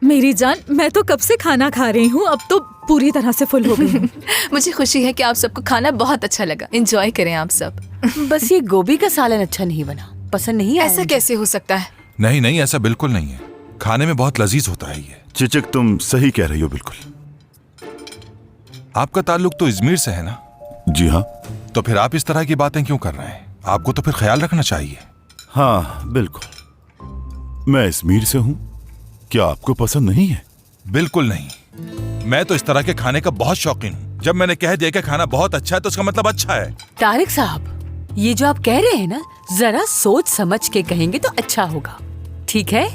मेरी जान, मैं तो कब से खाना खा रही हूँ, अब तो पूरी तरह से फुल हो गई हूँ। मुझे खुशी है कि आप सबको खाना बहुत अच्छा लगा। एंजॉय करें आप सब। बस ये गोभी का सालन अच्छा नहीं बना, पसंद नहीं आया। ऐसा कैसे हो सकता है? नहीं नहीं, ऐसा बिल्कुल नहीं है। खाने में बहुत लजीज होता है ये। चिचिक, तुम सही कह रही हो बिल्कुल। आपका ताल्लुक तो इजमीर से है ना? जी हाँ। तो फिर आप इस तरह की बातें क्यों कर रहे हैं? आपको तो फिर ख्याल रखना चाहिए। हाँ बिल्कुल, मैं इजमीर से हूँ। क्या आपको पसंद नहीं है? बिल्कुल नहीं। मैं तो इस तरह के खाने का बहुत शौकीन हूँ। जब मैंने कह दिया कि खाना बहुत अच्छा है तो उसका मतलब अच्छा है। तारिक साहब, ये जो आप कह रहे हैं ना, जरा सोच समझ के कहेंगे तो अच्छा होगा, ठीक है?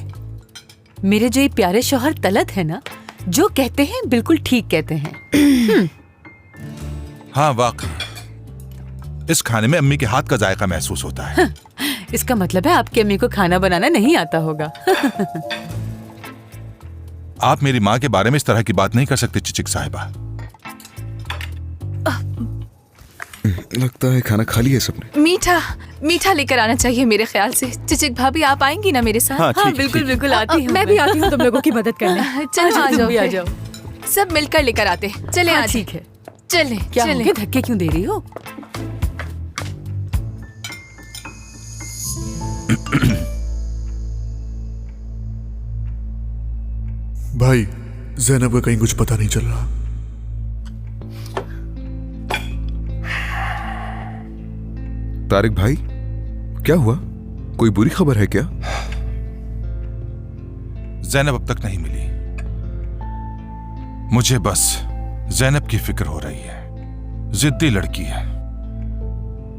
मेरे जो ये प्यारे शौहर तलत है ना, जो कहते हैं बिल्कुल ठीक कहते हैं। हाँ वाकई, इस खाने में अम्मी के हाथ का जायका महसूस होता है। इसका मतलब है आपकी अम्मी को खाना बनाना नहीं आता होगा। आप मेरी माँ के बारे में इस तरह की बात नहीं कर सकते चिचिक साहिबा। लगता है खाना खा लिया सबने। मीठा मीठा लेकर आना चाहिए मेरे ख्याल से। चिचिक भाभी, आप आएंगी ना मेरे साथ? हाँ, ठीक है, बिल्कुल ठीक है। बिल्कुल आती हूँ मैं भी आती हूँ तुम लोगों की मदद करने। चलो आ तुम जाओ, भी आ फिर। जाओ। सब मिलकर लेकर आते। चले हाँ, आज। ठीक है। चले क्या हो चले। गया, धक्के क्यों दे रही हो? भाई, ज़ैनब का कहीं कुछ पता नहीं चल रहा। तारिक भाई, क्या हुआ? कोई बुरी खबर है क्या? जैनब अब तक नहीं मिली। मुझे बस जैनब की फिक्र हो रही है। जिद्दी लड़की है।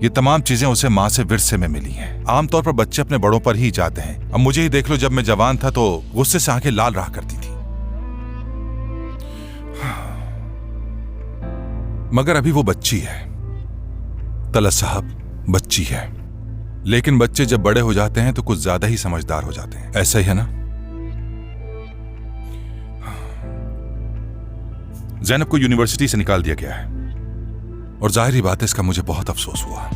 ये तमाम चीजें उसे मां से विरसे में मिली हैं। आमतौर पर बच्चे अपने बड़ों पर ही जाते हैं। अब मुझे ही देख लो, जब मैं जवान था तो गुस्से से आंखें लाल रहा करती थी, मगर अभी वो बच्ची है। तलत साहब, बच्ची है। लेकिन बच्चे जब बड़े हो जाते हैं तो कुछ ज्यादा ही समझदार हो जाते हैं। ऐसा ही है ना? जैनब को यूनिवर्सिटी से निकाल दिया गया है और जाहिर बात है इसका मुझे बहुत अफसोस हुआ।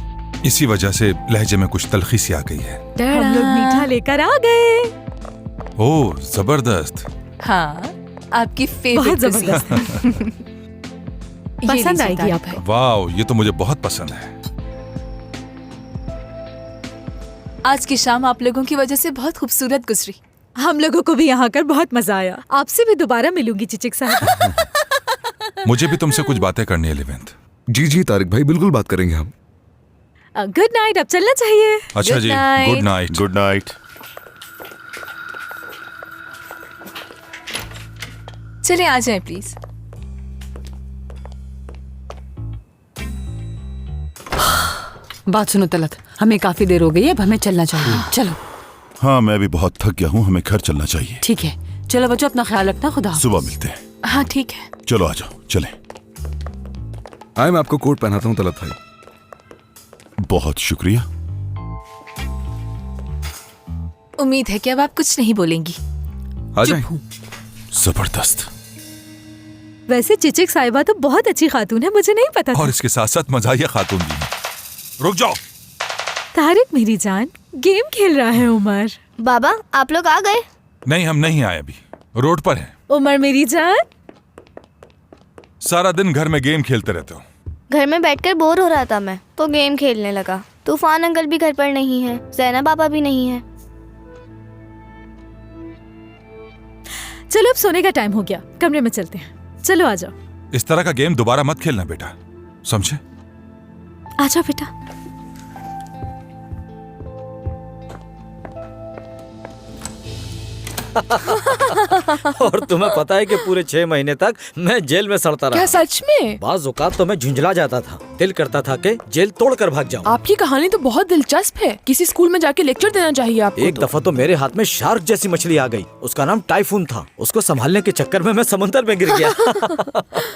इसी वजह से लहजे में कुछ तलखी सी आ गई है। हम लोग मीठा लेकर आ गए। ओह जबरदस्त। हाँ, आपकी बहुत फेवरेट जबरदस्त। पसंद आएगी आपको। वाह, ये तो मुझे बहुत पसंद है। आज की शाम आप लोगों की वजह से बहुत खूबसूरत गुजरी। हम लोगों को भी यहाँ आकर बहुत मजा आया। आपसे भी दोबारा मिलूंगी चिचिक साहब। मुझे भी तुमसे कुछ बातें करनी है लिवेंथ। जी जी तारिक भाई, बिल्कुल बात करेंगे हम। गुड नाइट, अब चलना चाहिए। अच्छा Good जी, night. Good night. Good night. चले आ जाएं प्लीज। बात सुनो तलत, हमें काफी देर हो गई है, अब हमें चलना चाहिए। चलो। हाँ, मैं भी बहुत थक गया हूँ, हमें घर चलना चाहिए। ठीक है, चलो बच्चों, अपना ख्याल रखना। खुदा हाफिज़। सुबह मिलते हैं। हाँ ठीक है। चलो आ जाओ, चलें। आए, मैं आपको कोट पहनाता हूँ तलत भाई। बहुत शुक्रिया। उम्मीद है कि अब आप कुछ नहीं बोलेंगी। आ जाए। जबरदस्त। वैसे चिचिक साहिबा तो बहुत अच्छी खातून है, मुझे नहीं पता था। और इसके साथ साथ मजाहिया खातून भी है। रुक जाओ। तारिक मेरी जान, गेम खेल रहा है उमर। बाबा, आप लोग आ गए? नहीं, हम नहीं आए, अभी रोड पर हैं। उमर मेरी जान, सारा दिन घर में गेम खेलते रहते हो। घर में बैठकर बोर हो रहा था मैं, तो गेम खेलने लगा। तूफान अंकल भी घर पर नहीं है, ज़ैनब पापा भी नहीं है। चलो अब सोने का टाइम हो गया, कमरे में चलते हैं। चलो आ जाओ। इस तरह का गेम दोबारा मत खेलना बेटा, समझे? आ जाओ बेटा। और तुम्हें पता है कि पूरे 6 महीने तक मैं जेल में सड़ता रहा। क्या सच में? बाज़ औक़ात तो मैं झुंझला जाता था, दिल करता था कि जेल तोड़कर भाग जाऊं। आपकी कहानी तो बहुत दिलचस्प है। किसी स्कूल में जाके लेक्चर देना चाहिए आपको। एक दफा तो मेरे हाथ में शार्क जैसी मछली आ गई। उसका नाम टाइफून था। उसको संभालने के चक्कर में मैं समंदर में गिर गया।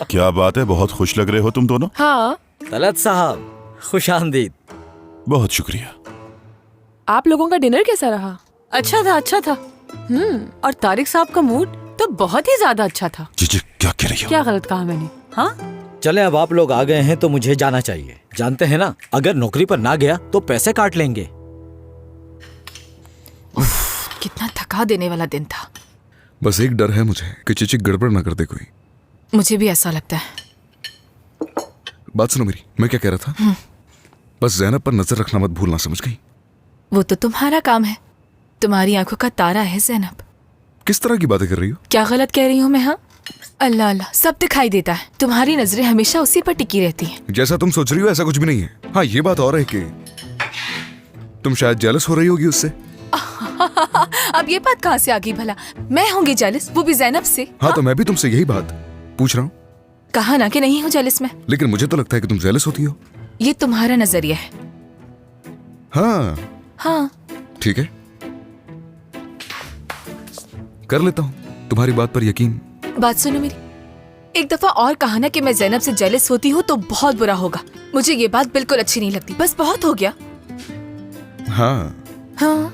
क्या बात है, बहुत खुश लग रहे हो तुम दोनों। हाँ, तलत साहब, खुशामदीद। बहुत शुक्रिया। आप लोगों का डिनर कैसा रहा? अच्छा था, अच्छा था। और तारिक साहब का मूड तो बहुत ही ज्यादा अच्छा था। जी क्या कह रही हो? क्या गलत कहा मैंने? हाँ, चले, अब आप लोग आ गए हैं तो मुझे जाना चाहिए। जानते हैं ना, अगर नौकरी पर ना गया तो पैसे काट लेंगे। कितना थका देने वाला दिन था। बस एक डर है मुझे कि चिचिक गड़बड़ ना कर दे कोई। मुझे भी ऐसा लगता है। बात सुनो मेरी, मैं क्या कह रहा था, बस जैनब पर नजर रखना मत भूलना, समझ गई? वो तो तुम्हारा काम है, तुम्हारी आंखों का तारा है जैनब। किस तरह की बातें कर रही हो? क्या गलत कह रही हूँ मैं? हाँ, अल्लाह अल्लाह, सब दिखाई देता है, तुम्हारी नजरें हमेशा उसी पर टिकी रहती हैं। जैसा तुम सोच रही हो ऐसा कुछ भी नहीं है। हाँ, ये बात और है कि तुम शायद जेलस हो रही होगी उससे। अब ये बात कहाँ से आ गई भला? मैं होंगी जेलस, वो भी जैनब से? हाँ, तो मैं भी तुमसे यही बात पूछ रहा हूँ। कहा ना कि नहीं हूँ जेलस में। लेकिन मुझे तो लगता है कि तुम जेलस होती हो। ये तुम्हारा नजरिया है। हाँ हाँ, ठीक है, कर लेता हूँ तुम्हारी बात पर यकीन। बात सुनो मेरी, एक दफा और कहा ना कि मैं जैनब से जेलस होती हूँ तो बहुत बुरा होगा। मुझे ये बात बिल्कुल अच्छी नहीं लगती, बस बहुत हो गया। हाँ हाँ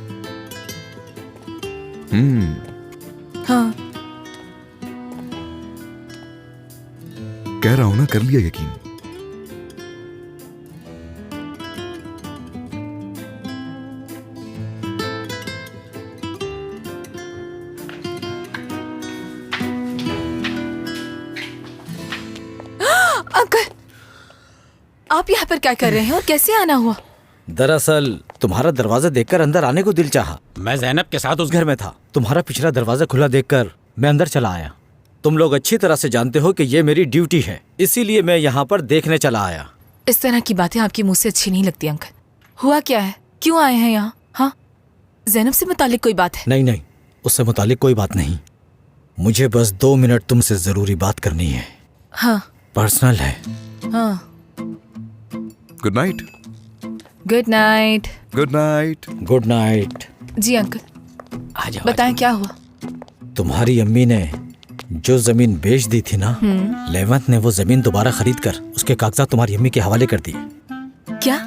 हाँ, कह रहा हूं ना, कर लिया यकीन। अंकल, आप यहाँ पर क्या कर रहे हैं और कैसे आना हुआ? दरअसल तुम्हारा दरवाजा देखकर अंदर आने को दिल चाहा। मैं जैनब के साथ उस घर में था, तुम्हारा पिछला दरवाजा खुला देखकर मैं अंदर चला आया। तुम लोग अच्छी तरह से जानते हो कि ये मेरी ड्यूटी है, इसीलिए मैं यहाँ पर देखने चला आया। इस तरह की बातें आपके मुंह से अच्छी नहीं लगती अंकल। हुआ क्या है, क्यों आए हैं यहाँ? हाँ, जैनब से मुतालिक कोई बात है? नहीं नहीं, उससे मुतालिक कोई बात नहीं। मुझे बस 2 मिनट तुमसे जरूरी बात करनी है। हाँ, पर्सनल है। हाँ। Good night. Good night. Good night. Good night. जी अंकल, आ जाओ। बताएं क्या हुआ? तुम्हारी अम्मी ने जो जमीन बेच दी थी ना, लेवंत ने वो जमीन दोबारा खरीद कर उसके कागजात तुम्हारी अम्मी के हवाले कर दिए। क्या?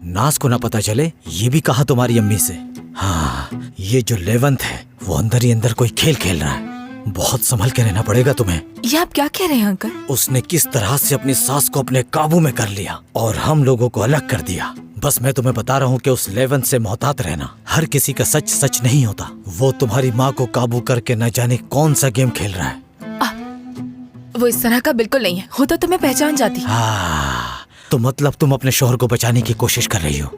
नाज को ना पता चले, ये भी कहा तुम्हारी अम्मी से। हाँ, ये जो लेवंत है वो अंदर ही अंदर कोई खेल खेल रहा है, बहुत संभल के रहना पड़ेगा तुम्हें। ये आप क्या कह रहे हैं अंकल? उसने किस तरह से अपनी सास को अपने काबू में कर लिया और हम लोगों को अलग कर दिया। बस मैं तुम्हें बता रहा हूँ कि उस लेवंत से मोहतात रहना। हर किसी का सच सच नहीं होता। वो तुम्हारी माँ को काबू करके न जाने कौन सा गेम खेल रहा है। वो इस तरह का बिल्कुल नहीं है, होता तो मैं पहचान जाती। तो मतलब तुम अपने शोहर को बचाने की कोशिश कर रही हो?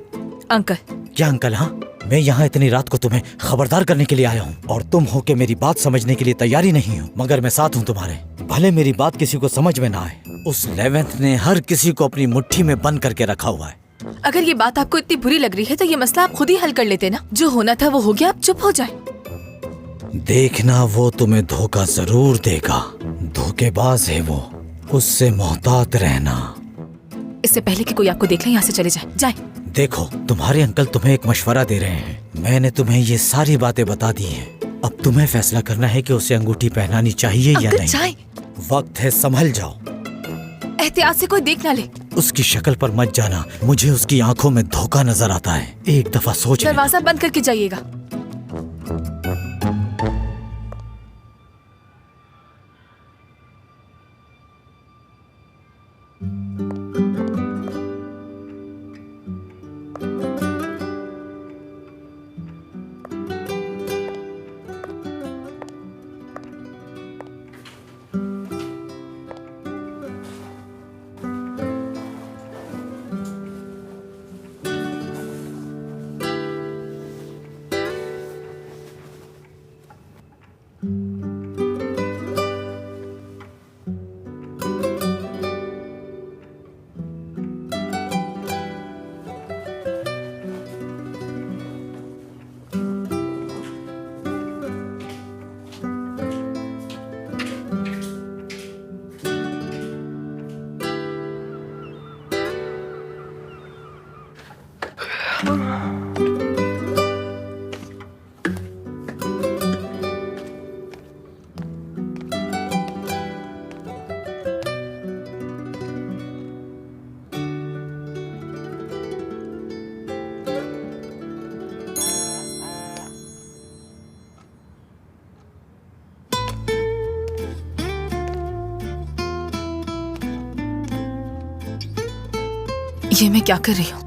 अंकल। क्या अंकल? हाँ, मैं यहाँ इतनी रात को तुम्हें खबरदार करने के लिए आया हूँ और तुम हो के मेरी बात समझने के लिए तैयारी नहीं हो, मगर मैं साथ हूँ तुम्हारे। भले मेरी बात किसी को समझ में ना आए, उस लेवेंथ ने हर किसी को अपनी मुट्ठी में बंद करके रखा हुआ है। अगर ये बात आपको इतनी बुरी लग रही है तो ये मसला आप खुद ही हल कर लेते ना। जो होना था वो हो गया, आप चुप हो जाए। देखना, वो तुम्हें धोखा जरूर देगा। धोखेबाज है वो, उससे मोहतात रहना। इससे पहले कि कोई आपको देख ले, यहाँ से चले जाए। जाए। देखो, तुम्हारे अंकल तुम्हें एक मशवरा दे रहे हैं। मैंने तुम्हें ये सारी बातें बता दी हैं। अब तुम्हें फैसला करना है कि उसे अंगूठी पहनानी चाहिए या नहीं। जाए। वक्त है, संभल जाओ। एहतियात से कोई देख ना ले। उसकी शक्ल पर मत जाना, मुझे उसकी आंखों में धोखा नजर आता है। एक दफा सोच लेना। दरवाजा बंद करके जाइएगा। ये मैं क्या कर रही हूँ?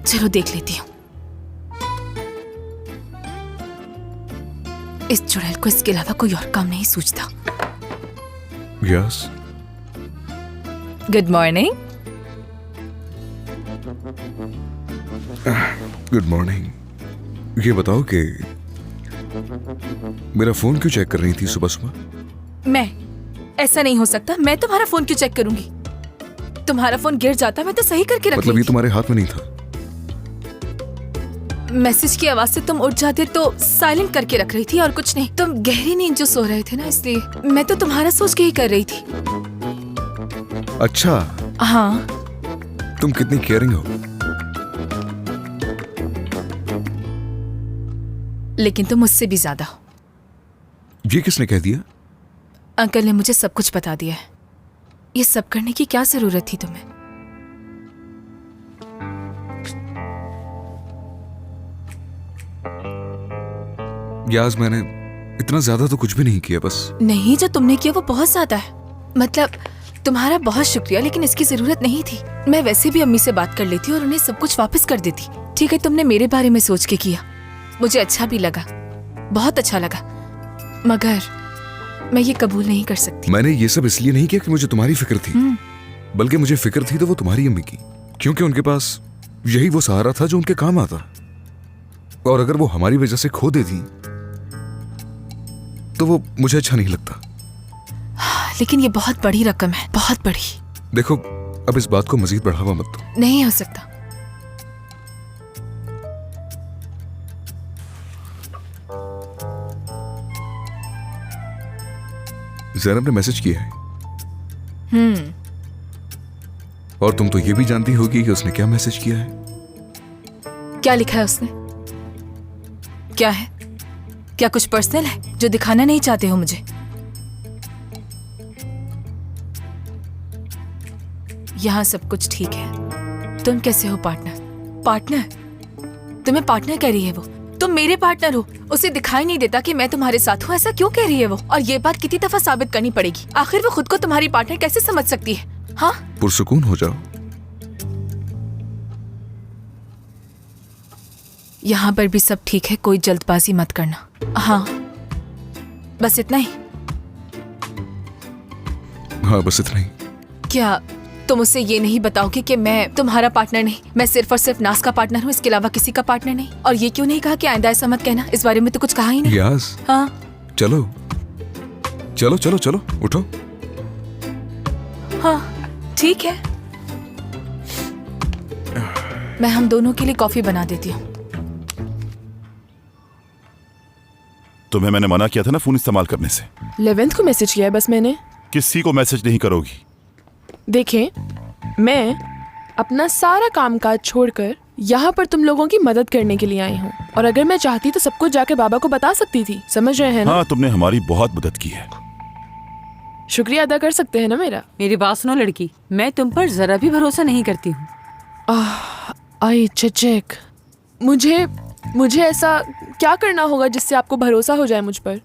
चलो देख लेती हूँ। इस चुड़ैल को इसके अलावा कोई और काम नहीं सूझता। Yes, good morning. Good morning. ये बताओ कि मेरा फोन क्यों चेक कर रही थी सुबह सुबह? मैं? ऐसा नहीं हो सकता। मैं तुम्हारा फोन क्यों चेक करूंगी? तुम्हारा फोन गिर जाता, मैं तो सही करके रख मतलब ये लेती। तुम्हारे हाथ में नहीं था? मैसेज की आवाज से तुम उठ जाते तो साइलेंट करके रख रही थी और कुछ नहीं। तुम गहरी नींद जो सो रहे थे ना, इसलिए मैं तो तुम्हारा सोच के ही कर रही थी। अच्छा, हाँ, तुम कितनी केयरिंग हो। लेकिन तुम मुझसे भी ज्यादा हो। ये किसने कह दिया? अंकल ने मुझे सब कुछ बता दिया है। ये सब करने की क्या जरूरत थी तुम्हें? याज, मैंने इतना ज्यादा तो कुछ भी नहीं किया, बस। नहीं, जो तुमने किया वो बहुत ज्यादा है। मतलब तुम्हारा बहुत शुक्रिया, लेकिन इसकी जरूरत नहीं थी। मैं वैसे भी अम्मी से बात कर लेती और उन्हें सब कुछ वापस कर देती। ठीक है, तुमने मेरे बारे में सोच के किया, मुझे अच्छा भी लगा, बहुत अच्छा लगा, मगर मैं ये कबूल नहीं कर सकती। मैंने ये सब इसलिए नहीं किया कि मुझे तुम्हारी फिक्र थी, बल्कि मुझे फिक्र थी तो वो तुम्हारी अम्मी की, क्योंकि उनके पास यही वो सहारा था जो उनके काम आता। और अगर वो हमारी वजह से खो देती तो वो मुझे अच्छा नहीं लगता। लेकिन ये बहुत बड़ी रकम है, बहुत बड़ी। देखो, अब इस बात को मजीद बढ़ावा मत दो। नहीं हो सकता। ज़ैनब ने मैसेज किया है। और तुम तो ये भी जानती होगी कि उसने क्या मैसेज किया है। क्या लिखा है उसने? क्या है? क्या कुछ पर्सनल है जो दिखाना नहीं चाहते हो मुझे? यहाँ सब कुछ ठीक है। तुम कैसे हो पार्टनर? पार्टनर? तुम्हें पार्टनर कह रही है वो? तुम मेरे पार्टनर हो। उसे दिखाई नहीं देता कि मैं तुम्हारे साथ हूँ? ऐसा क्यों कह रही है वो? और ये बात कितनी दफा साबित करनी पड़ेगी? आखिर वो खुद को तुम्हारी पार्टनर कैसे समझ सकती है? हाँ, पुरसुकून हो जाओ। यहाँ पर भी सब ठीक है, कोई जल्दबाजी मत करना। हाँ, बस इतना ही। हाँ, बस इतना ही। क्या तुम उसे ये नहीं बताओगे कि मैं तुम्हारा पार्टनर नहीं, मैं सिर्फ और सिर्फ नाज का पार्टनर हूँ, इसके अलावा किसी का पार्टनर नहीं? और ये क्यों नहीं कहा कि आइंदा ऐसा मत कहना? इस बारे में तो कुछ कहा ही नहीं। याज, हाँ, चलो चलो चलो चलो, उठो। हाँ, ठीक है। मैं हम दोनों के लिए कॉफी बना देती हूँ। तुम्हें मैंने मना किया था ना फोन इस्तेमाल करने से। 11th को मैसेज किया है बस मैंने। किसी को मैसेज नहीं करोगी। देखें, मैं अपना सारा कामकाज छोड़कर यहाँ पर तुम लोगों की मदद करने के लिए आई हूँ। और अगर मैं चाहती तो सब कुछ जाके बाबा को बता सकती थी। समझ रहे हैं ना? हाँ, तुमने हमारी बहुत मदद की है। शुक्रिया अदा कर सकते हैं ना मेरा? मेरी बात सुनो लड़की, मैं तुम पर जरा भी भरोसा नहीं करती हूँ। आई चचेक, मुझे ऐसा क्या करना होगा जिससे आपको भरोसा हो जाए मुझ पर?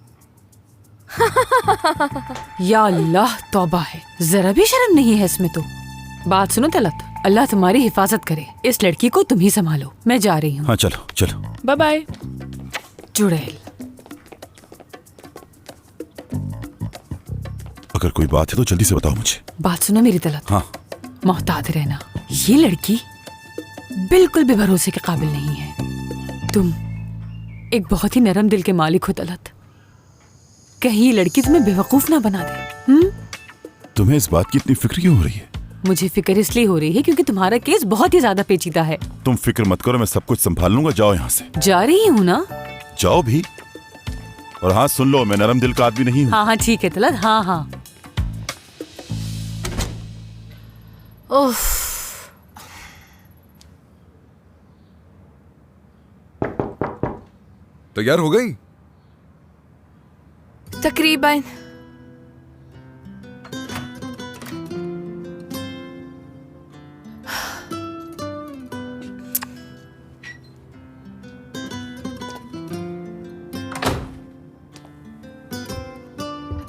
या अल्लाह, तौबा है, जरा भी शर्म नहीं है इसमें तो। बात सुनो तलत, अल्लाह तुम्हारी हिफाजत करे। इस लड़की को तुम ही संभालो, मैं जा रही हूँ। हाँ, चलो चलो। Bye bye. चुड़ैल। अगर कोई बात है तो जल्दी से बताओ मुझे। बात सुनो मेरी तलत, हाँ। मोहतात रहना। ये लड़की बिल्कुल भी भरोसे के काबिल नहीं है। तुम एक बहुत ही नरम दिल के मालिक हो तलत। कहीं ये लड़की तुम्हें बेवकूफ ना बना दे। तुम्हें इस बात की इतनी फिक्र क्यों हो रही है? मुझे फिक्र इसलिए हो रही है क्योंकि तुम्हारा केस बहुत ही ज्यादा पेचीदा है। तुम फिक्र मत करो, मैं सब कुछ संभाल लूंगा। जाओ यहाँ से। जा रही हूँ ना? जाओ भी। और हाँ, सुन लो, मैं नरम दिल का आदमी नहीं हूँ। हाँ हाँ ठीक है तलत, हाँ हाँ। ओह, तैयार हो गई? तकरीबन।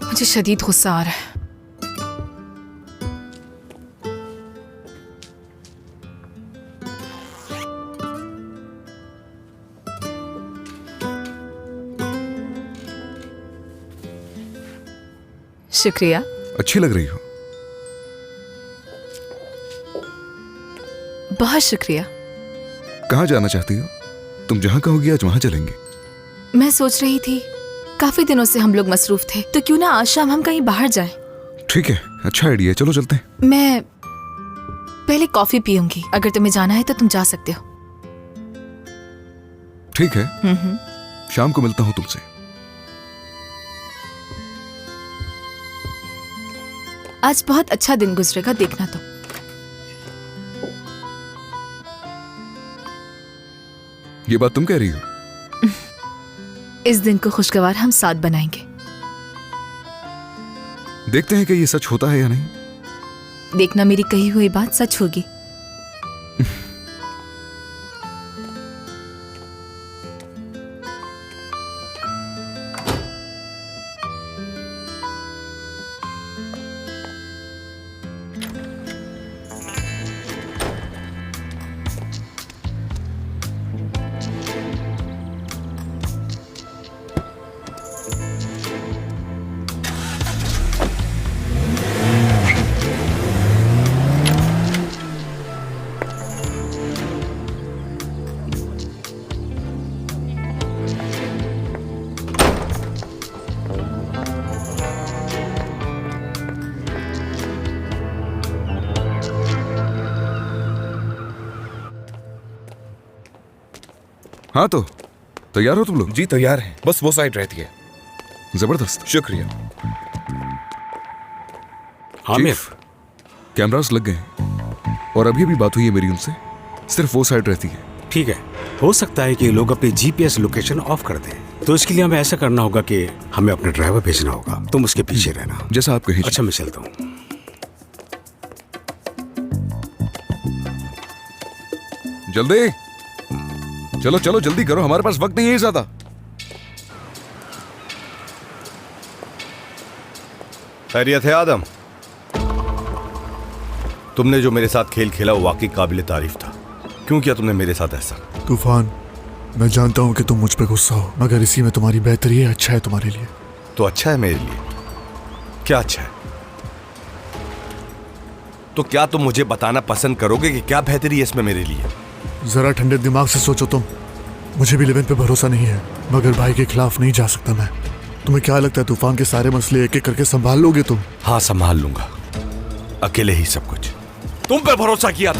मुझे शदीद गुस्सा आ रहा है। शुक्रिया। अच्छी लग रही हो। बहुत शुक्रिया। कहाँ जाना चाहती हो? तुम जहाँ कहोगी आज वहाँ चलेंगे। मैं सोच रही थी काफी दिनों से हम लोग मसरूफ थे, तो क्यों ना आज शाम हम कहीं बाहर जाएं। ठीक है, अच्छा आइडिया है, चलो चलते हैं। मैं पहले कॉफी पीऊंगी, अगर तुम्हें जाना है तो तुम जा सकते हो। ठीक है, शाम को मिलता हूँ तुमसे। आज बहुत अच्छा दिन गुजरेगा, देखना तो। ये बात तुम कह रही हो? इस दिन को खुशगवार हम साथ बनाएंगे। देखते हैं कि ये सच होता है या नहीं। देखना मेरी कही हुई बात सच होगी। हाँ तो तैयार हो तुम लोग? जी तैयार हैं, बस वो साइड रहती है। जबरदस्त, शुक्रिया। आमिर, कैमरास लग गए हैं और अभी भी बात हुई है मेरी उनसे, सिर्फ वो साइड रहती है। ठीक है, हो सकता है कि लोग अपनी जीपीएस लोकेशन ऑफ कर दें, तो इसके लिए हमें ऐसा करना होगा कि हमें अपना ड्राइवर भेजना होगा, तुम उसके पीछे रहना। जैसा आप कहिए। अच्छा, मैं चलता हूँ। जल्दी चलो चलो, जल्दी करो, हमारे पास वक्त नहीं है ज्यादा। खैरियत है आदम? तुमने जो मेरे साथ खेल खेला वो वाकई काबिल तारीफ था। क्यों किया तुमने मेरे साथ ऐसा? तूफान, मैं जानता हूँ कि तुम मुझ पे गुस्सा हो, मगर इसी में तुम्हारी बेहतरी है, अच्छा है तुम्हारे लिए। तो अच्छा है मेरे लिए? क्या अच्छा है? तो क्या तुम मुझे बताना पसंद करोगे कि क्या बेहतरी है इसमें मेरे लिए? जरा ठंडे दिमाग से सोचो तुम। मुझे भी लेविन पे भरोसा नहीं है, मगर भाई के खिलाफ नहीं जा सकता मैं। तुम्हें क्या लगता है तूफान के सारे मसले एक एक करके संभाल लोगे तुम? हाँ, संभाल लूंगा, अकेले ही सब कुछ। तुम पे भरोसा किया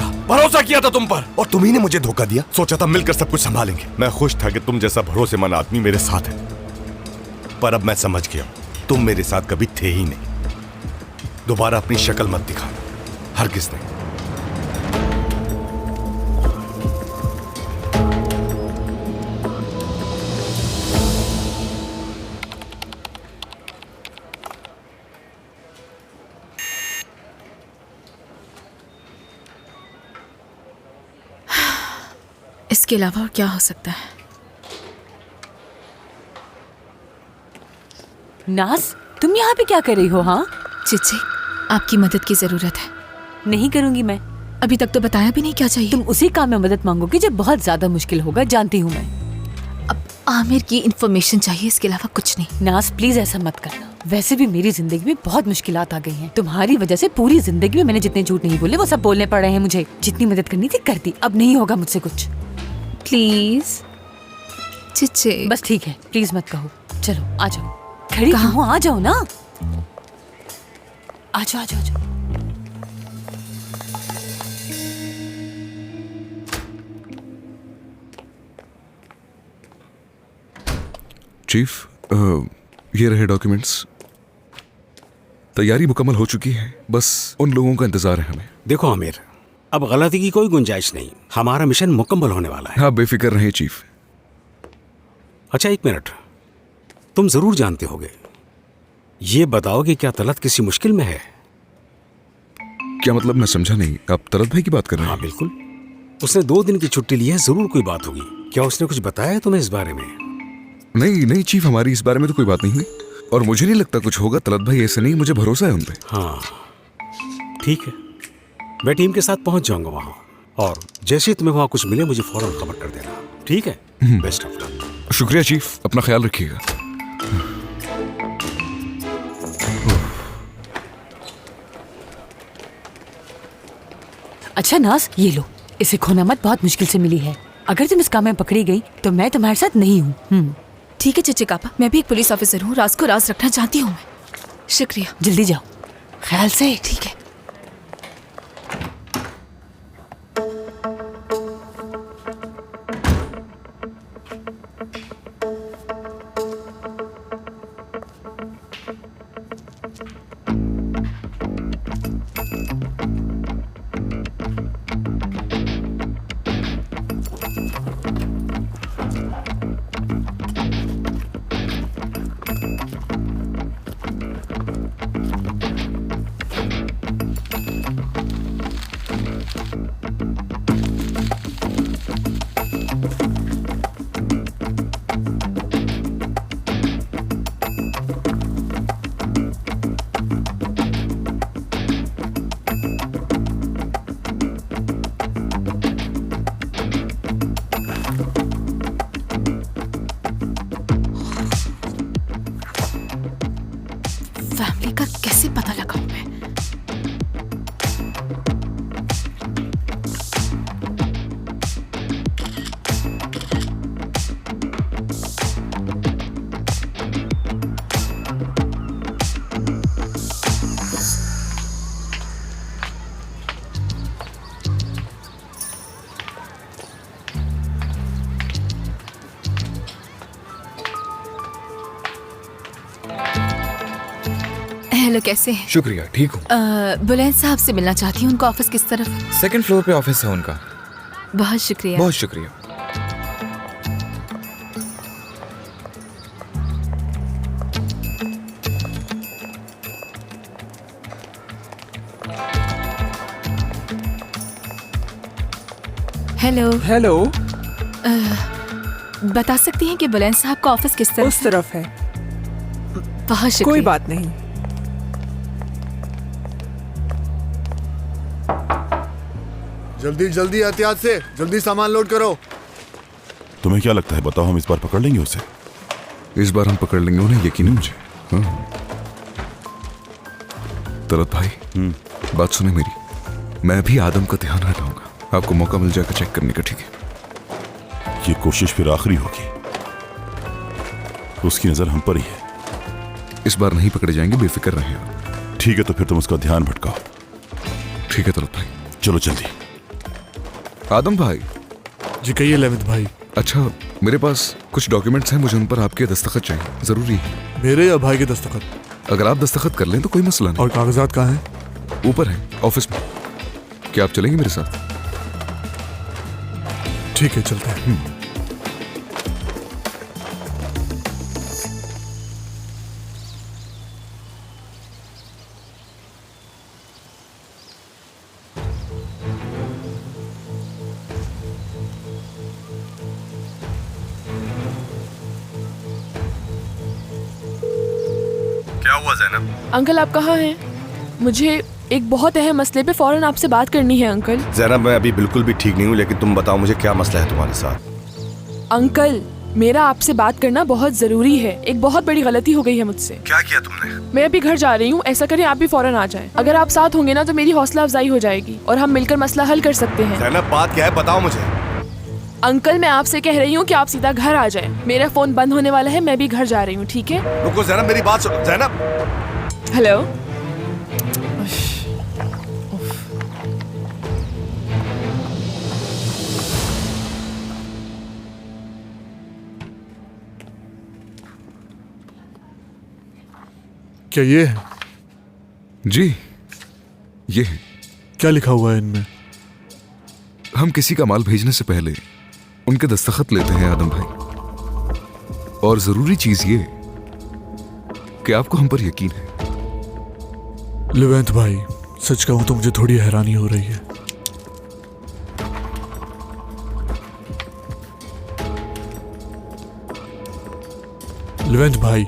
था तुम पर, और तुम ही ने मुझे धोखा दिया। सोचा था मिलकर सब कुछ संभालेंगे। मैं खुश था कि तुम जैसा भरोसेमंद आदमी मेरे साथ है, पर अब मैं समझ गया तुम मेरे साथ कभी थे ही नहीं। दोबारा अपनी शक्ल मत दिखाना, हरगिज़ नहीं। इसके अलावा और क्या हो सकता है? नाज, तुम यहाँ पे क्या कर रही हो? हाँ चिच्ची, आपकी मदद की जरूरत है। नहीं करूंगी मैं। अभी तक तो बताया भी नहीं, क्या चाहिए? तुम उसी काम में मदद मांगोगी जब बहुत ज्यादा मुश्किल होगा, जानती हूँ मैं। अब आमिर की इंफॉर्मेशन चाहिए, इसके अलावा कुछ नहीं। नाज प्लीज ऐसा मत करना। वैसे भी मेरी जिंदगी में बहुत मुश्किलात आ गई हैं। तुम्हारी वजह से पूरी जिंदगी में मैंने जितने झूठ नहीं बोले वो सब बोलने पड़ रहे हैं मुझे। जितनी मदद करनी थी कर दी, अब नहीं होगा मुझसे कुछ। प्लीज चिच्चे। बस ठीक है, प्लीज मत कहो। चलो आ जाओ। खड़ी कहाँ हो? आ जाओ ना। आ जाओ आ जाओ आ जाओ। चीफ, ये रहे डॉक्यूमेंट्स। तैयारी मुकम्मल हो चुकी है, बस उन लोगों का इंतजार है हमें। देखो आमिर, अब गलती की कोई गुंजाइश नहीं, हमारा मिशन मुकम्मल होने वाला है। हाँ, बेफिक्र रहे चीफ। अच्छा एक मिनट, तुम जरूर जानते होगे, ये बताओ कि क्या तलत किसी मुश्किल में है? क्या मतलब? मैं समझा नहीं। आप तलत भाई की बात कर रहे हैं? हाँ बिल्कुल, उसने 2 दिन की छुट्टी ली है, जरूर कोई बात होगी। क्या उसने कुछ बताया तुम्हें इस बारे में? नहीं नहीं चीफ, हमारी इस बारे में तो कोई बात नहीं हुई और मुझे नहीं लगता कुछ होगा। तलत भाई ऐसे नहीं, मुझे भरोसा है उन पे। हाँ ठीक है, मैं टीम के साथ पहुंच जाऊंगा वहां, और जैसे ही तुम्हें वहां कुछ मिले मुझे फौरन खबर कर देना, ठीक है? Best of luck. शुक्रिया चीफ, अपना ख्याल रखिएगा। अच्छा नाज, ये लो, इसे खोना मत, बहुत मुश्किल से मिली है। अगर तुम इस काम में पकड़ी गई तो मैं तुम्हारे साथ नहीं हूँ। ठीक है चचे कापा, मैं भी एक पुलिस ऑफिसर हूँ, राज को राज रखना चाहती हूँ मैं। शुक्रिया। जल्दी जाओ, ख्याल से। ठीक है। फैमिली का कैसे पता लगाऊं मैं? हेलो, कैसे हैं? शुक्रिया, ठीक हूँ। बुलंद साहब से मिलना चाहती हूँ। उनका ऑफिस किस तरफ है? सेकंड फ्लोर पे ऑफिस है उनका। बहुत शुक्रिया। बहुत शुक्रिया। हेलो। हेलो। बता सकती हैं कि बुलंद साहब का ऑफिस किस तरफ? उस तरफ है। बहुत शुक्रिया। कोई बात नहीं। जल्दी जल्दी, एहतियात से, जल्दी सामान लोड करो। तुम्हें क्या लगता है, बताओ, हम इस बार पकड़ लेंगे उसे? इस बार हम पकड़ लेंगे उन्हें, यकीन है मुझे। हाँ। तलत भाई, बात सुने मेरी, मैं भी आदम का ध्यान हटाऊंगा। आपको मौका मिल जाएगा चेक करने का, ठीक है? ये कोशिश फिर आखिरी होगी। उसकी नजर हम पर ही है। इस बार नहीं पकड़े जाएंगे, बेफिक्र रहें आप। ठीक है, तो फिर तुम उसका ध्यान भटकाओ। ठीक है तलत भाई। चलो जल्दी। आदम भाई। जी कहिए लेवित भाई। अच्छा, मेरे पास कुछ डॉक्यूमेंट्स हैं, मुझे उन पर आपके दस्तखत चाहिए, जरूरी है। मेरे या भाई के दस्तखत? अगर आप दस्तखत कर लें तो कोई मसला नहीं। और कागजात कहाँ हैं? ऊपर हैं, ऑफिस में। क्या आप चलेंगे मेरे साथ? ठीक है, चलते हैं। क्या हुआ ज़ैनब? अंकल आप कहाँ हैं? मुझे एक बहुत अहम मसले पे फौरन आपसे बात करनी है अंकल। ज़ैनब, मैं अभी बिल्कुल भी ठीक नहीं हूँ, लेकिन तुम बताओ मुझे क्या मसला है तुम्हारे साथ? अंकल, मेरा आपसे बात करना बहुत जरूरी है। एक बहुत बड़ी गलती हो गई है मुझसे। क्या किया तुमने? मैं अभी घर जा रही हूँ, ऐसा करें आप भी फौरन आ जाएं। अगर आप साथ होंगे ना तो मेरी हौसला अफजाई हो जाएगी और हम मिलकर मसला हल कर सकते हैं। ज़ैनब, बात क्या है, बताओ मुझे। अंकल, मैं आपसे कह रही हूँ कि आप सीधा घर आ जाएं। मेरा फोन बंद होने वाला है, मैं भी घर जा रही हूँ, ठीक है? रुको ज़ैनब, मेरी बात सुनो। ज़ैनब। हेलो। क्या ये है? जी, ये है। क्या लिखा हुआ है इनमें? हम किसी का माल भेजने से पहले उनके दस्तखत लेते हैं आदम भाई। और जरूरी चीज ये कि आपको हम पर यकीन है। लेवेंथ भाई, सच कहूं तो मुझे थोड़ी हैरानी हो रही है। लेवेंथ भाई।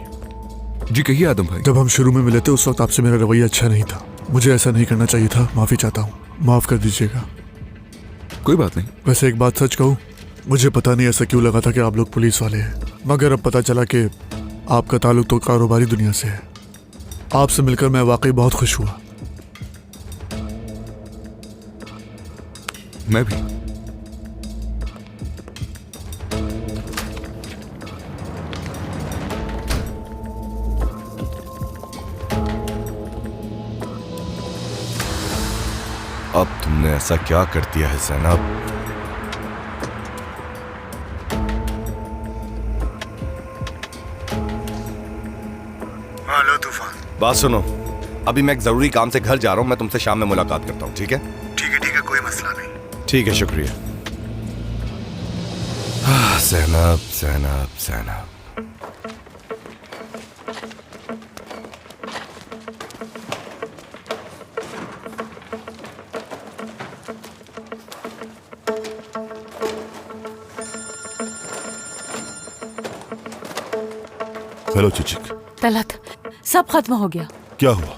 जी कहिए आदम भाई। जब हम शुरू में मिले थे उस वक्त आपसे मेरा रवैया अच्छा नहीं था। मुझे ऐसा नहीं करना चाहिए था, माफी चाहता हूँ, माफ कर दीजिएगा। कोई बात नहीं। वैसे एक बात सच कहूँ, मुझे पता नहीं ऐसा क्यों लगा था कि आप लोग पुलिस वाले हैं, मगर अब पता चला कि आपका ताल्लुक तो कारोबारी दुनिया से है। आपसे मिलकर मैं वाकई बहुत खुश हुआ। मैं भी। अब तुमने ऐसा क्या कर दिया है ज़ैनब? हेलो तूफान। बात सुनो, अभी मैं एक जरूरी काम से घर जा रहा हूँ। मैं तुमसे शाम में मुलाकात करता हूँ, ठीक है? ठीक है, कोई मसला नहीं। ठीक है, शुक्रिया। ज़ैनब, ज़ैनब, ज़ैनब। हेलो चिचिक। तलत, सब खत्म हो गया। क्या हुआ?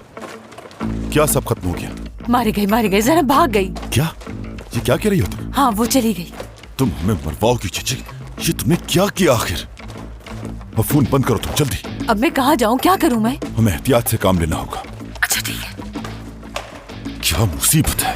क्या सब खत्म हो गया? मारी गई, ज़ैनब भाग गई। क्या? ये क्या कह रही हो तुम? हाँ, वो चली गई। तुम हमें मरवाओगी चिचिक? ये तुमने क्या किया आखिर? अब फोन बंद करो तुम, जल्दी। अब मैं कहाँ जाऊँ, क्या करूँ मैं? हमें एहतियात से काम लेना होगा। अच्छा ठीक है। क्या मुसीबत है।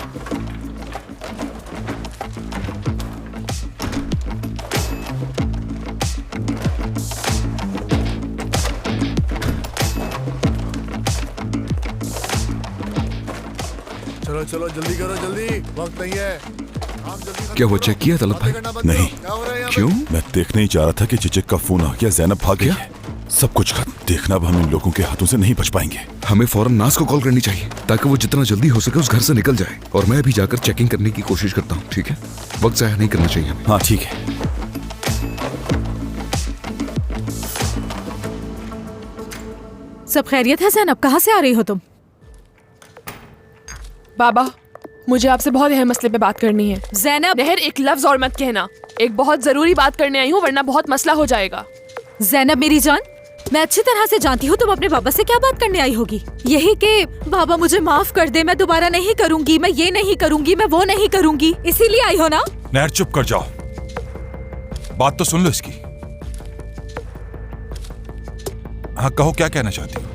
चलो जल्दी करो, जल्दी, वक्त नहीं है। काम जल्दी करो। क्या वो चेक किया तलब भाई? नहीं। क्या हो रहा है यहाँ पे? क्यों? मैं देखने ही जा रहा था कि चिचिक का फोन आ गया, ज़ैनब भाग गई है। सब कुछ खत्म। देखना अब हम इन लोगों के हाथों से नहीं बच पाएंगे। हमें फौरन नाज को कॉल करनी चाहिए ताकि वो जितना जल्दी हो सके उस घर से निकल जाए। और मैं भी जाकर चेकिंग करने की कोशिश करता हूँ, ठीक है? वक्त जाया नहीं करना चाहिए हमें। हाँ ठीक है। सब खैरियत है ज़ैनब? कहाँ से आ रही हो तुम? बाबा, मुझे आपसे बहुत अहम मसले पे बात करनी है। ज़ैनब! नहर, एक लफ्ज और मत कहना। एक बहुत जरूरी बात करने आई हूँ, वरना बहुत मसला हो जाएगा। ज़ैनब मेरी जान, मैं अच्छी तरह से जानती हूँ तुम अपने बाबा से क्या बात करने आई होगी। यही कि बाबा मुझे माफ कर दे, मैं दोबारा नहीं करूंगी, मैं ये नहीं करूंगी, मैं वो नहीं करूंगी, इसीलिए आई हो ना? नहर चुप कर जाओ, बात तो सुन लो इसकी। हाँ कहो, क्या कहना चाहती हो?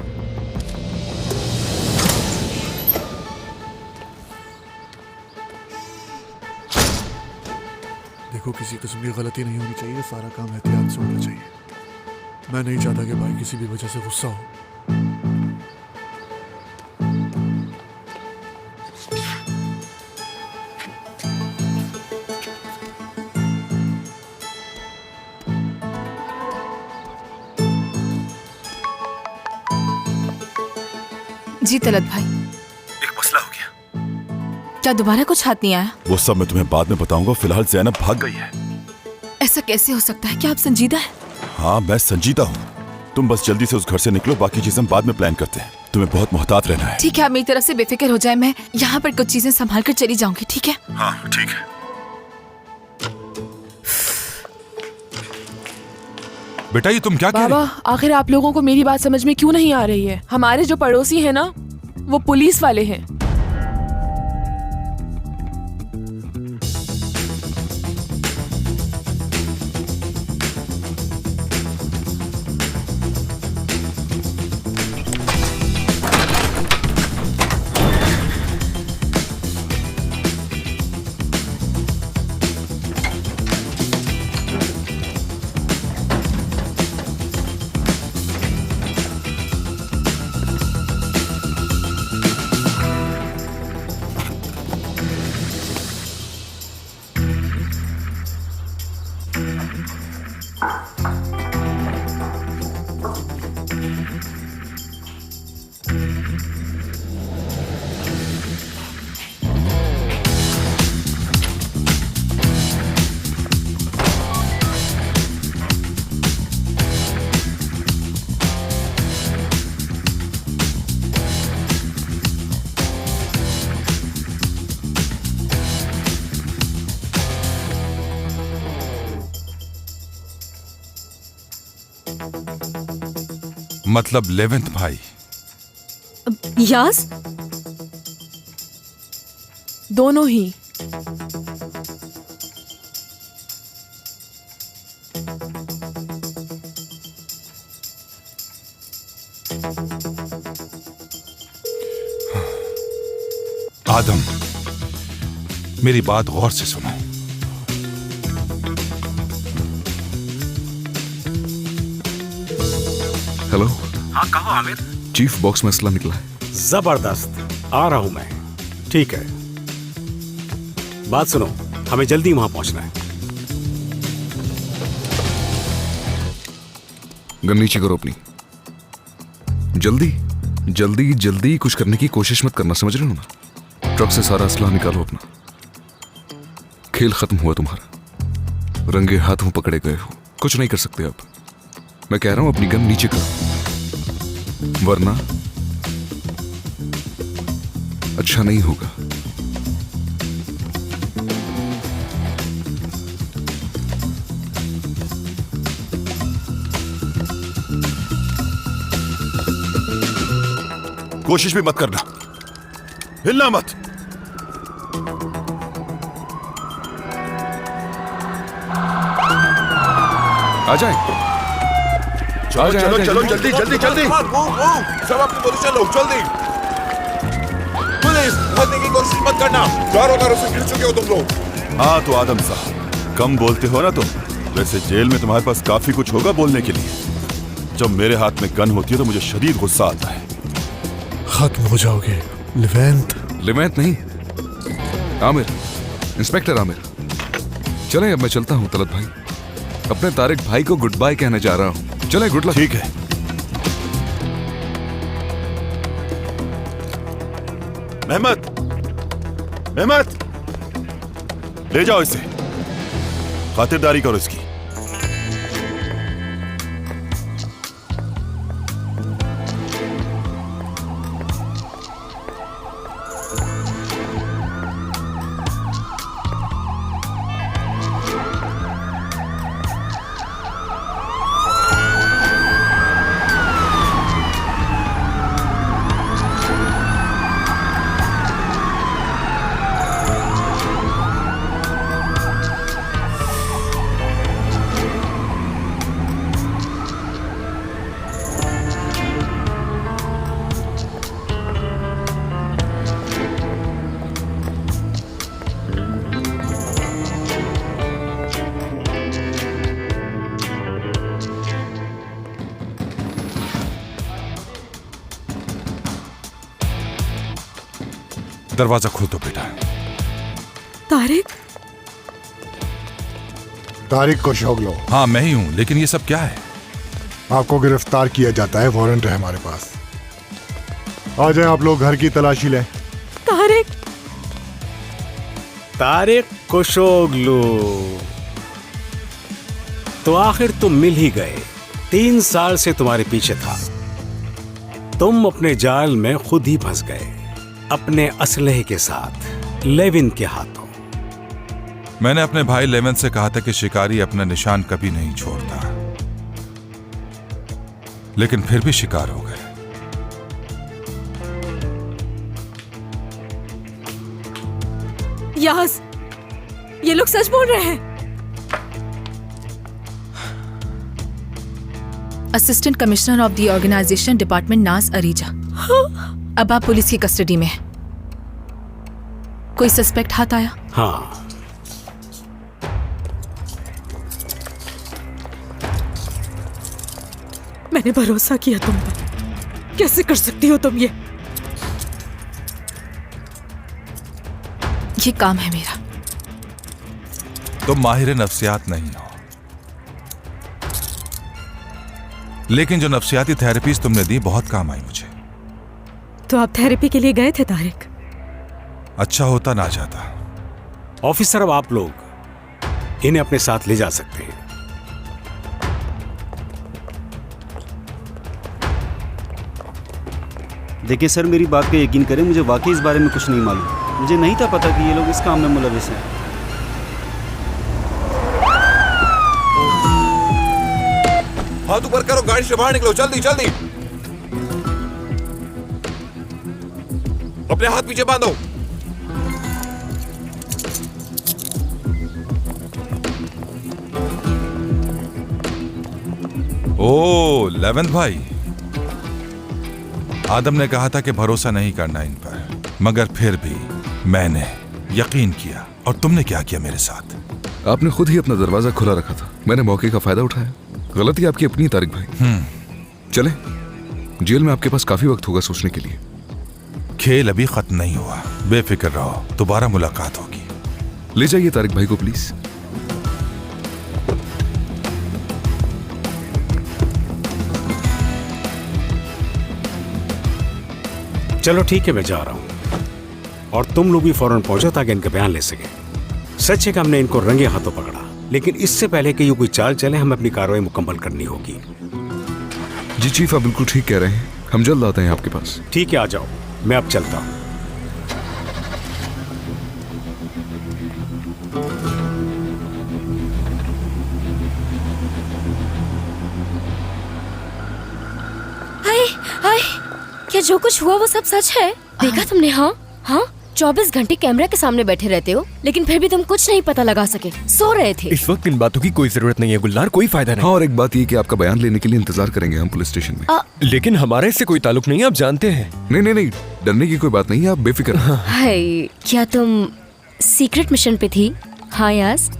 देखो, किसी किस्म की गलती नहीं होनी चाहिए, सारा काम एहतियात से होना चाहिए। मैं नहीं चाहता कि भाई किसी भी वजह से गुस्सा हो। जी तलत भाई। एक मसला हो गया। क्या दोबारा कुछ हाथ नहीं आया? वो सब मैं तुम्हें बाद में बताऊंगा। फिलहाल ज़ैनब भाग गई है। ऐसा कैसे हो सकता है? क्या आप संजीदा है? हाँ मैं संजीदा हूँ। तुम बस जल्दी से उस घर से निकलो, बाकी चीजें हम बाद में प्लान करते हैं। तुम्हें बहुत मोहतात रहना है। ठीक है, आप मेरी तरफ से बेफिक्र हो जाए, मैं यहाँ पर कुछ चीजें संभाल कर चली जाऊंगी, ठीक है? हाँ ठीक है। बेटा ये तुम क्या कह रही बाबा, हो? आखिर आप लोगों को मेरी बात समझ में क्यों नहीं आ रही है? हमारे जो पड़ोसी हैं ना, वो पुलिस वाले हैं। मतलब 11th भाई? यास? दोनों ही। आदम, मेरी बात गौर से सुनो। हेलो। हाँ कहो आमिर। चीफ बॉक्स मसला निकला है। जबरदस्त, आ रहा हूं मैं। ठीक है, बात सुनो, हमें जल्दी वहां पहुंचना है। गन नीचे करो अपनी। जल्दी जल्दी जल्दी कुछ करने की कोशिश मत करना, समझ रहे हो ना? ट्रक से सारा असला निकालो अपना। खेल खत्म हुआ तुम्हारा, रंगे हाथों पकड़े गए हो, कुछ नहीं कर सकते आप। मैं कह रहा हूं अपनी गन नीचे करो, वरना अच्छा नहीं होगा। कोशिश भी मत करना, हिलना मत। आ जाए। चलो चलो चलो, जल्दी जल्दी जल्दी, सब अपनी पोजीशन लो, जल्दी। पुलिस, भागने की कोशिश मत करना, चारों तरफ से गिर चुके हो तुम लोग। हाँ तो आदम साहब, कम बोलते हो ना तुम। वैसे जेल में तुम्हारे पास काफी कुछ होगा बोलने के लिए। जब मेरे हाथ में गन होती है तो मुझे शदीद गुस्सा आता है। खत्म हो जाओगे लिवेंट। लिवेंट नहीं, आमिर, इंस्पेक्टर आमिर। चले अब मैं चलता हूं तलत भाई, अपने तारिक भाई को गुड बाय कहने जा रहा हूं। चले, गुड लक। ठीक है। मेहमद, मेहमद, ले जाओ इसे, खातिरदारी करो इसकी। दरवाजा खोल दो बेटा। तारिक? तारिक को शौक लो। हाँ मैं ही हूं, लेकिन ये सब क्या है? आपको गिरफ्तार किया जाता है, वारंट है हमारे पास। आ जाए आप लोग, घर की तलाशी लें। तारिक? तारिक कोशोगलू, तो आखिर तुम मिल ही गए। 3 साल से तुम्हारे पीछे था, तुम अपने जाल में खुद ही फंस गए, अपने असलहे के साथ, लेविन के हाथों। मैंने अपने भाई लेवन से कहा था कि शिकारी अपना निशान कभी नहीं छोड़ता, लेकिन फिर भी शिकार हो गए। यास, ये लोग सच बोल रहे हैं। Assistant commissioner of the organization department Naz Areeja. अब आप पुलिस की कस्टडी में हैं। कोई सस्पेक्ट हाथ आया? हाँ, मैंने भरोसा किया तुम पर, कैसे कर सकती हो तुम ये? ये काम है मेरा। तुम माहिर नफ्सियात नहीं हो, लेकिन जो नफ्सियाती थेरेपीज तुमने दी बहुत काम आई मुझे। तो आप थेरेपी के लिए गए थे तारिक? अच्छा होता ना जाता। ऑफिसर, अब आप लोग इन्हें अपने साथ ले जा सकते हैं। देखिए सर, मेरी बात पे यकीन करें, मुझे वाकई इस बारे में कुछ नहीं मालूम। मुझे नहीं था पता कि ये लोग इस काम में मुलविस हैं। हाथ ऊपर करो, गाड़ी से बाहर निकलो, जल्दी जल्दी। अपने हाथ पीछे बांधो। ओ लेवेंथ भाई, आदम ने कहा था कि भरोसा नहीं करना इन पर, मगर फिर भी मैंने यकीन किया और तुमने क्या किया मेरे साथ? आपने खुद ही अपना दरवाजा खुला रखा था, मैंने मौके का फायदा उठाया। गलती आपकी अपनी, तारिक भाई। चले, जेल में आपके पास काफी वक्त होगा सोचने के लिए। खेल अभी खत्म नहीं हुआ, बेफिक्र रहो, दोबारा मुलाकात होगी। ले जाइए तारिक भाई को प्लीज। चलो ठीक है, मैं जा रहा हूँ और तुम लोग भी फौरन पहुंचो ताकि इनका बयान ले सके। सच है कि हमने इनको रंगे हाथों पकड़ा, लेकिन इससे पहले कि ये कोई चाल चले हमें अपनी कार्रवाई मुकम्मल करनी होगी। जी चीफ, आप बिल्कुल ठीक कह रहे हैं, हम जल्द आते हैं आपके पास। ठीक है, आ जाओ, मैं अब चलता हूँ। हाय हाय, क्या जो कुछ हुआ वो सब सच है? देखा तुमने? हाँ हाँ, 24 घंटे कैमरा के सामने बैठे रहते हो, लेकिन फिर भी तुम कुछ नहीं पता लगा सके, सो रहे थे। इस वक्त इन बातों की कोई जरूरत नहीं है गुलजार, कोई फायदा नहीं। हाँ, और एक बात ये कि आपका बयान लेने के लिए इंतजार करेंगे हम पुलिस स्टेशन में। लेकिन हमारा इससे कोई ताल्लुक नहीं है, आप जानते हैं। नहीं नहीं नहीं, डरने की कोई बात नहीं है, आप बेफिक्र। हाय, क्या तुम सीक्रेट मिशन पे थी? हाँ यास,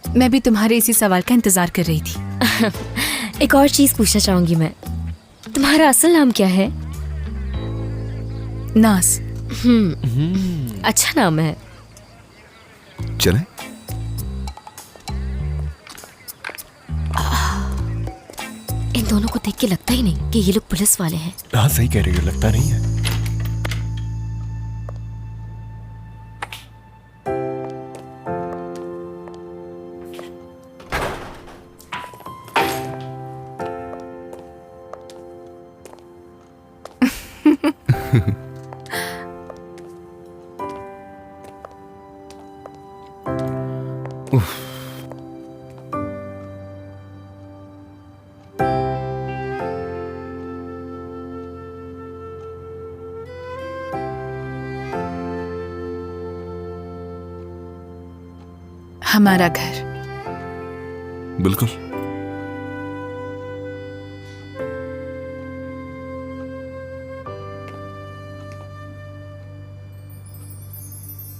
मैं भी तुम्हारे इसी सवाल का इंतजार कर रही थी। एक और चीज पूछना चाहूंगी मैं, तुम्हारा असल नाम क्या है? नास। अच्छा नाम है। चलें? इन दोनों को देख के लगता ही नहीं कि ये लोग पुलिस वाले हैं। हाँ सही कह रही हो, लगता नहीं है। हमारा घर। बिल्कुल।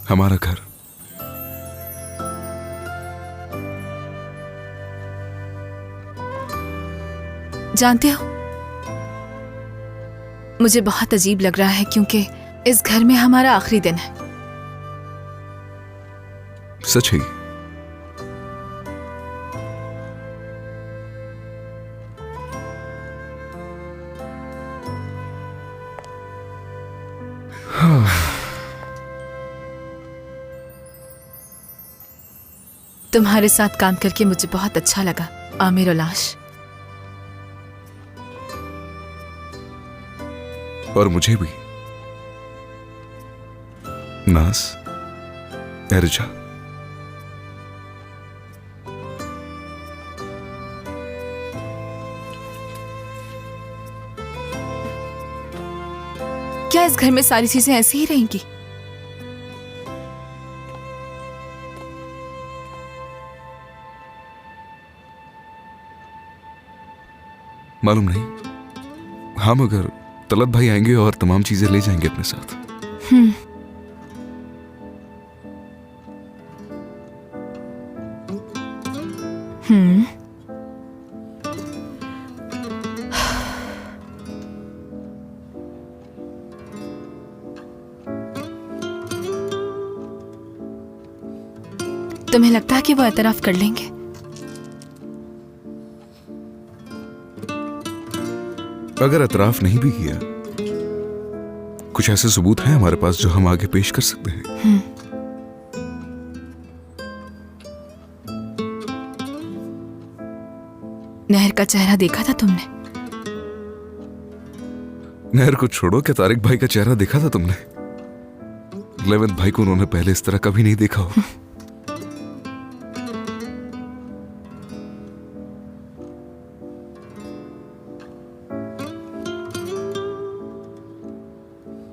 हमारा घर। जानते हो, मुझे बहुत अजीब लग रहा है क्योंकि इस घर में हमारा आखिरी दिन है। सच है। तुम्हारे साथ काम करके मुझे बहुत अच्छा लगा, आमिर और लाश। और मुझे भी, नास, एरजा। क्या इस घर में सारी चीजें ऐसी ही रहेंगी? मालूम नहीं। हाँ, मगर तलत भाई आएंगे और तमाम चीजें ले जाएंगे अपने साथ। तुम्हें लगता है कि वो एतराफ कर लेंगे? अगर एतराफ नहीं भी किया, कुछ ऐसे सबूत हैं हमारे पास जो हम आगे पेश कर सकते हैं। नहर का चेहरा देखा था तुमने? नहर को छोड़ो, क्या तारिक भाई का चेहरा देखा था तुमने? 11th भाई को उन्होंने पहले इस तरह कभी नहीं देखा हो।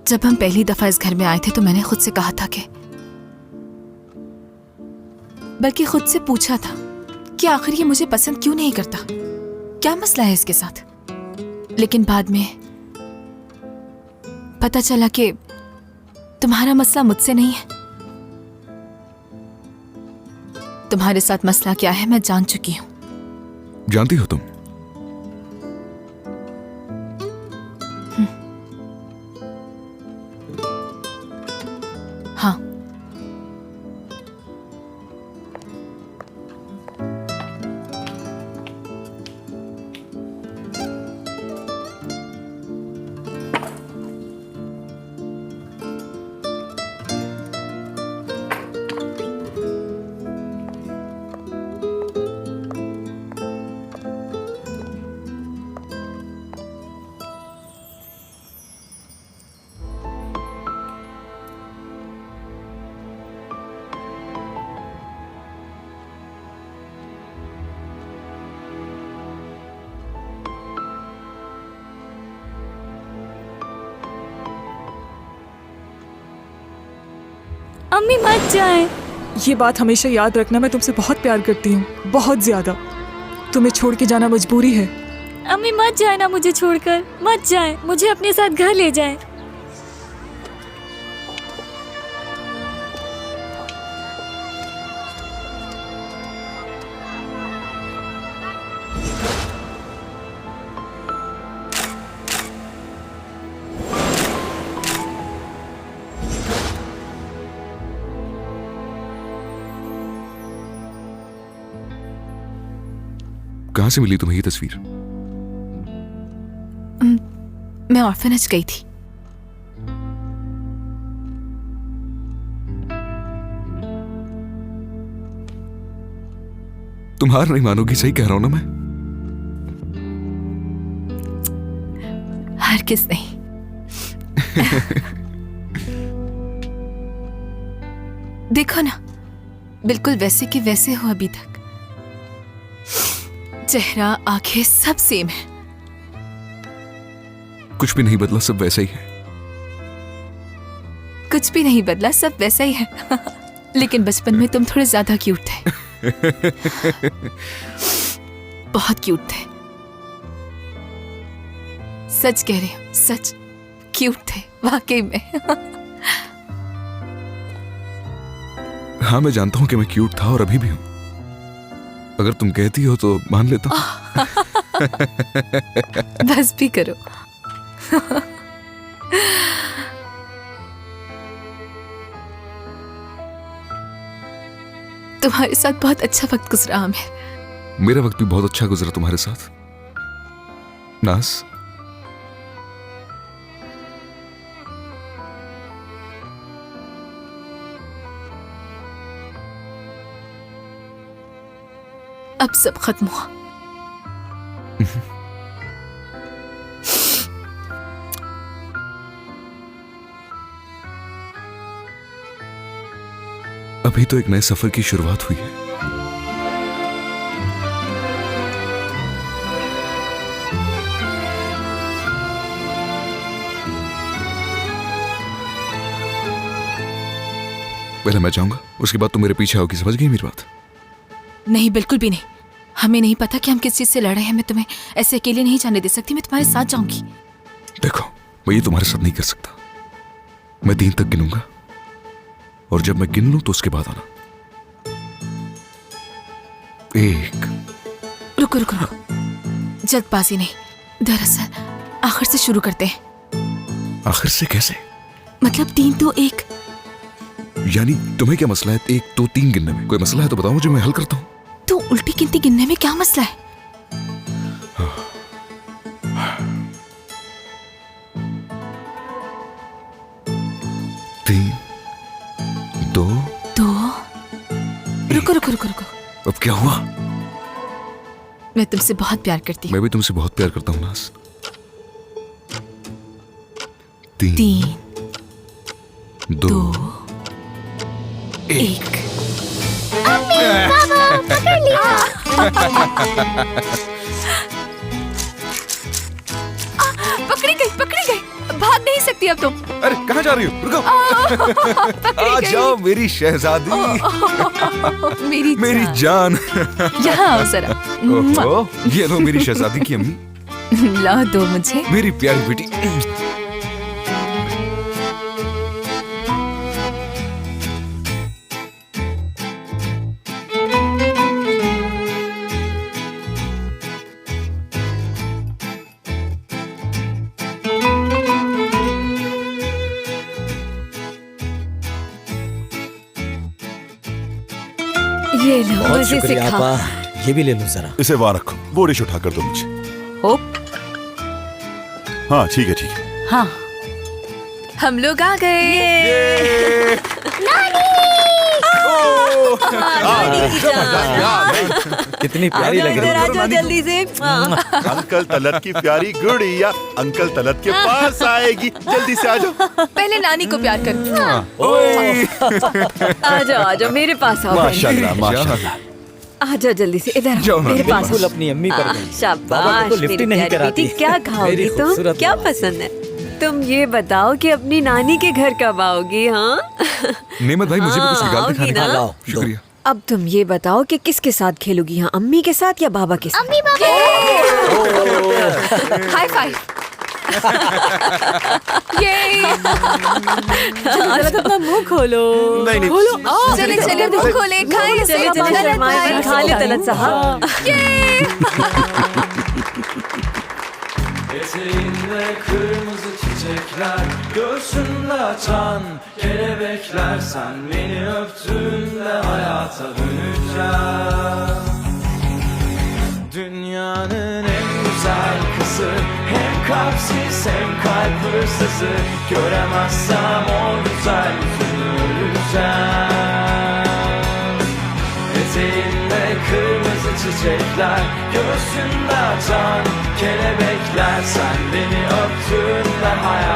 जब हम पहली दफा इस घर में आए थे तो मैंने खुद से कहा था कि, बल्कि खुद से पूछा था कि आखिर ये मुझे पसंद क्यों नहीं करता, क्या मसला है इसके साथ। लेकिन बाद में पता चला कि तुम्हारा मसला मुझसे नहीं है, तुम्हारे साथ मसला क्या है मैं जान चुकी हूँ। जानती हो तुम? हाँ। अम्मी मत जाए। ये बात हमेशा याद रखना, मैं तुमसे बहुत प्यार करती हूँ, बहुत ज्यादा। तुम्हें छोड़ के जाना मजबूरी है। अम्मी मत जाए ना मुझे छोड़कर, मत जाए, मुझे अपने साथ घर ले जाए। कहाँ से मिली तुम्हें ये तस्वीर? मैं ऑर्फनेज गई थी। तुम हार नहीं मानोगी, सही कह रहा हूं ना मैं? हर किस नहीं। देखो ना, बिल्कुल वैसे के वैसे हो अभी तक। चेहरा, आंखें सब सेम है। कुछ भी नहीं बदला, सब वैसा ही है। कुछ भी नहीं बदला, सब वैसा ही है। लेकिन बचपन में तुम थोड़े ज्यादा क्यूट थे। बहुत क्यूट थे। सच कह रही हूँ, सच क्यूट थे वाकई में। हाँ, मैं जानता हूं कि मैं क्यूट था और अभी भी हूं। अगर तुम कहती हो तो मान लेता हूं। बस भी करो। तुम्हारे साथ बहुत अच्छा वक्त गुजरा आमिर। मेरा वक्त भी बहुत अच्छा गुजरा तुम्हारे साथ नाज। अब सब खत्म हुआ। अभी तो एक नए सफर की शुरुआत हुई है। पहले मैं जाऊंगा, उसके बाद तुम मेरे पीछे आओगी, समझ गई मेरी बात? नहीं, बिल्कुल भी नहीं। हमें नहीं पता कि हम किस चीज से लड़ रहे हैं। मैं तुम्हें ऐसे अकेले नहीं जाने दे सकती। मैं तुम्हारे साथ जाऊंगी। देखो, मैं ये तुम्हारे साथ नहीं कर सकता। मैं 3 तक गिनूंगा और जब मैं गिन लूं तो उसके बाद आना। 1। रुको रुको रुको, जल्दबाजी नहीं। दरअसल आखिर से शुरू करते हैं। आखिर से कैसे? मतलब 3 2 1। यानी तुम्हें क्या मसला है 1 2 3 गिनने में? कोई मसला है तो बताओ मुझे, मैं हल करता हूं। तो उल्टी गिनती गिनने में क्या मसला है? तीन, 2। रुको रुको रुको रुको। अब क्या हुआ? मैं तुमसे बहुत प्यार करती हूँ। मैं भी तुमसे बहुत प्यार करता हूँ नाज। 3 2 1। पकड़ लिया। पकड़ी गई। भाग नहीं सकती अब तुम। अरे कहाँ जा रही हो? रुको। आ जाओ मेरी शहजादी। मेरी जान। यहाँ आओ जरा। ओहो, ये लो मेरी शहजादी की अम्मी। ला दो मुझे। मेरी प्यारी बेटी। बहुत मजे से शुक्रिया खा। आपा। ये भी ले लूं जरा। इसे वहां रखो, वो डिश उठाकर दो मुझे। ओ हाँ ठीक है ठीक है। हाँ हम लोग आ गए। कितनी प्यारी लग रही है। जल्दी से अंकल तलत की प्यारी गुड़िया अंकल तलत के पास आएगी, जल्दी से आ जाओ। पहले नानी को प्यार कर। आ जाओ मेरे पास आओ। माशाल्लाह माशाल्लाह। आ जाओ जल्दी से इधर आओ, मेरे पास बिल्कुल अपनी अम्मी पर गई। बाबा शाबाश को तो लिफ्ट ही मेरी नहीं प्यारी कराती बेटी। क्या है। खाओगी मेरी तुम? खूबसूरत क्या बाबा। पसंद है? तुम ये बताओ कि अपनी नानी के घर कब आओगी? हाँ नेमत भाई मुझे भी कुछ निकाल के खाने ना? का। लाओ, दो। शुक्रिया। अब तुम ये बताओ कि किसके साथ खेलोगी? यहाँ अम्मी के साथ या बाबा के साथ? अम्मी बाबा। High five. ये अपना मुंह खोलो। नहीं खोलो। चले चले मुंह खोले खाए इसे। चले चले शर्माए मत, खा ले तलत साहब। Eteğinde kırmızı çiçekler, göğsünde açan kelebekler. Sen beni öptüğünde hayata döneceğim. Dünyanın en güzel kızı, hem kalpsiz hem kalp hırsızı. Göremezsem o güzel yüzünü öleceğim. Eteğinde kırmızı çiçekler, göğsünde açan kelebekler. Sen beni öptüğünde hayat